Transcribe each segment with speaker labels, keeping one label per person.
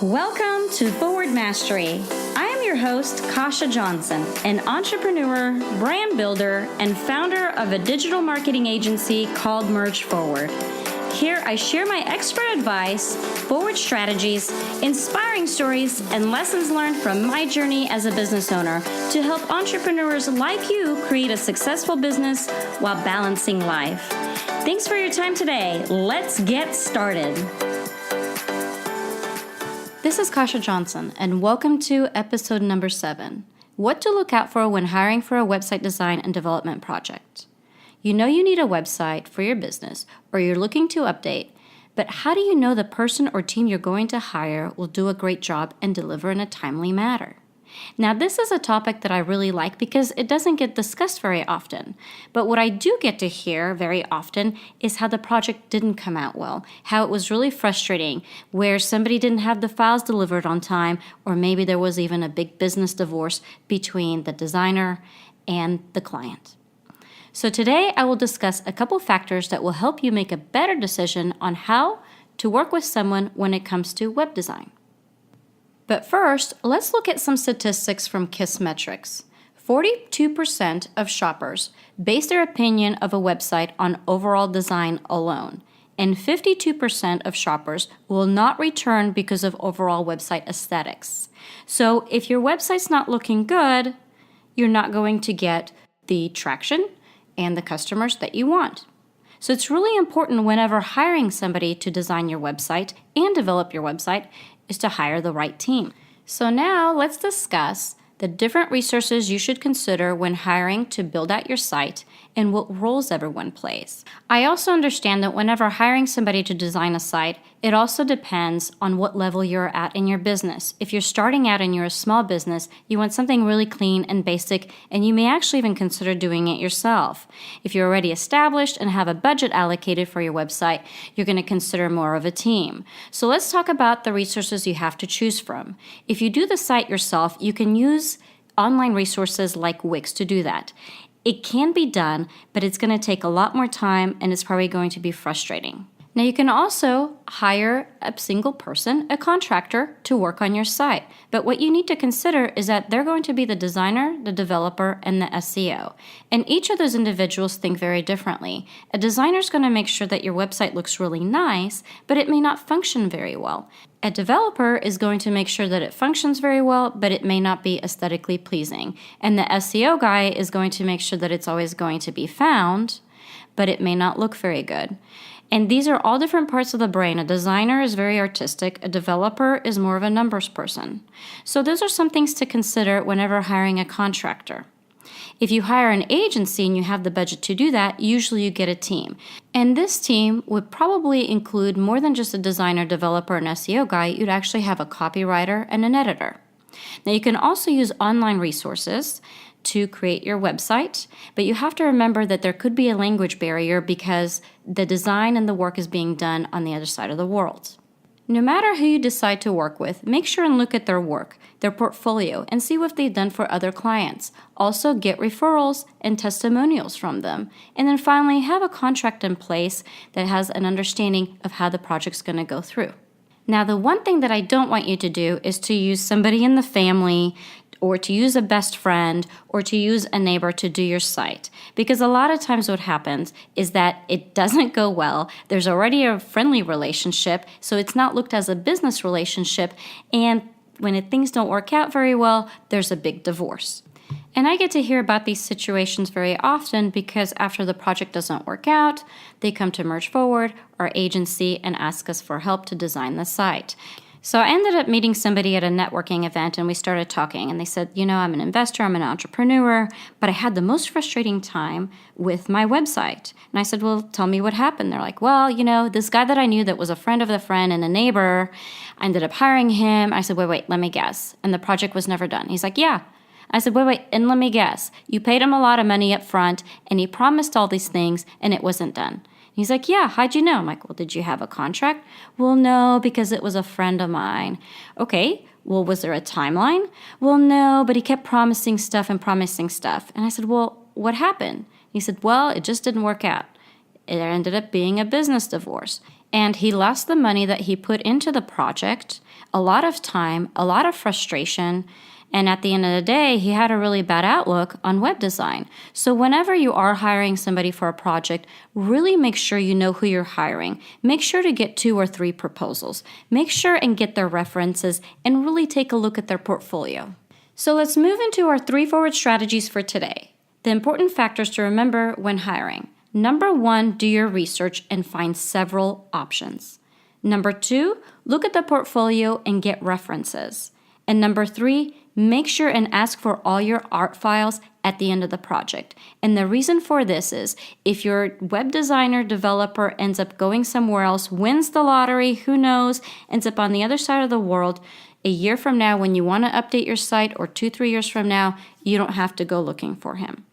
Speaker 1: Welcome to Forward Mastery. I am your host, Kasia Johnson, an entrepreneur, brand builder, and founder of a digital marketing agency called Merge Forward. Here I share my expert advice, forward strategies, inspiring stories, and lessons learned from my journey as a business owner to help entrepreneurs like you create a successful business while balancing life. Thanks for your time today. Let's get started. This is Kasia Johnson, and welcome to episode number 7, What to Look Out For When Hiring for a Website Design and Development Project. You know you need a website for your business, or you're looking to update, but how do you know the person or team you're going to hire will do a great job and deliver in a timely manner? Now, this is a topic that I really like because it doesn't get discussed very often. But what I do get to hear very often is how the project didn't come out well, how it was really frustrating, where somebody didn't have the files delivered on time, or maybe there was even a big business divorce between the designer and the client. So today I will discuss a couple factors that will help you make a better decision on how to work with someone when it comes to web design. But first, let's look at some statistics from Kissmetrics. 42% of shoppers base their opinion of a website on overall design alone, and 52% of shoppers will not return because of overall website aesthetics. So if your website's not looking good, you're not going to get the traction and the customers that you want. So it's really important whenever hiring somebody to design your website and develop your website is to hire the right team. So now let's discuss the different resources you should consider when hiring to build out your site and what roles everyone plays. I also understand that whenever hiring somebody to design a site, it also depends on what level you're at in your business. If you're starting out and you're a small business, you want something really clean and basic, and you may actually even consider doing it yourself. If you're already established and have a budget allocated for your website, you're going to consider more of a team. So let's talk about the resources you have to choose from. If you do the site yourself, you can use online resources like Wix to do that. It can be done, but it's going to take a lot more time and it's probably going to be frustrating. Now you can also hire a single person, a contractor, to work on your site. But what you need to consider is that they're going to be the designer, the developer, and the SEO. And each of those individuals think very differently. A designer is going to make sure that your website looks really nice, but it may not function very well. A developer is going to make sure that it functions very well, but it may not be aesthetically pleasing. And the SEO guy is going to make sure that it's always going to be found, but it may not look very good. And these are all different parts of the brain. A designer is very artistic. A developer is more of a numbers person. So those are some things to consider whenever hiring a contractor. If you hire an agency and you have the budget to do that, usually you get a team. And this team would probably include more than just a designer, developer, and SEO guy. You'd actually have a copywriter and an editor. Now you can also use online resources to create your website, but you have to remember that there could be a language barrier because the design and the work is being done on the other side of the world. No matter who you decide to work with, make sure and look at their work, their portfolio, and see what they've done for other clients. Also get referrals and testimonials from them. And then finally, have a contract in place that has an understanding of how the project's going to go through. Now, the one thing that I don't want you to do is to use somebody in the family or to use a best friend, or to use a neighbor to do your site. Because a lot of times what happens is that it doesn't go well. There's already a friendly relationship, so it's not looked as a business relationship, and when things don't work out very well, there's a big divorce. And I get to hear about these situations very often because after the project doesn't work out, they come to Merge Forward, our agency, and ask us for help to design the site. So I ended up meeting somebody at a networking event, and we started talking, and they said, I'm an investor, I'm an entrepreneur, but I had the most frustrating time with my website. And I said, well, tell me what happened. They're like, well, this guy that I knew that was a friend of a friend and a neighbor, I ended up hiring him. I said, wait, let me guess. And the project was never done. He's like, yeah. I said, wait, and let me guess. You paid him a lot of money up front, and he promised all these things, and it wasn't done. He's like, yeah, how'd you know? I'm like, well, did you have a contract? Well, no, because it was a friend of mine. Okay, well, was there a timeline? Well, no, but he kept promising stuff. And I said, well, what happened? He said, well, it just didn't work out. It ended up being a business divorce. And he lost the money that he put into the project. a lot of time, a lot of frustration, and at the end of the day, he had a really bad outlook on web design. So whenever you are hiring somebody for a project, really make sure you know who you're hiring. Make sure to get 2 or 3 proposals. Make sure and get their references and really take a look at their portfolio. So let's move into our 3 forward strategies for today. The important factors to remember when hiring. Number 1, do your research and find several options. Number 2, look at the portfolio and get references. And number 3, make sure and ask for all your art files at the end of the project. And the reason for this is if your web designer developer ends up going somewhere else, wins the lottery, who knows, ends up on the other side of the world, a year from now when you want to update your site or 2-3 years from now, you don't have to go looking for him.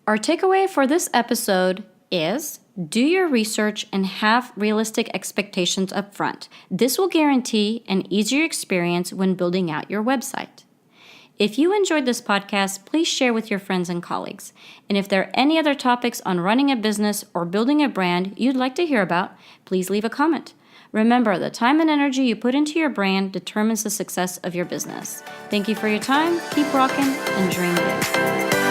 Speaker 1: Our takeaway for this episode is do your research and have realistic expectations up front. This will guarantee an easier experience when building out your website. If you enjoyed this podcast, please share with your friends and colleagues. And if there are any other topics on running a business or building a brand you'd like to hear about, please leave a comment. Remember, the time and energy you put into your brand determines the success of your business. Thank you for your time. Keep rocking and dream big.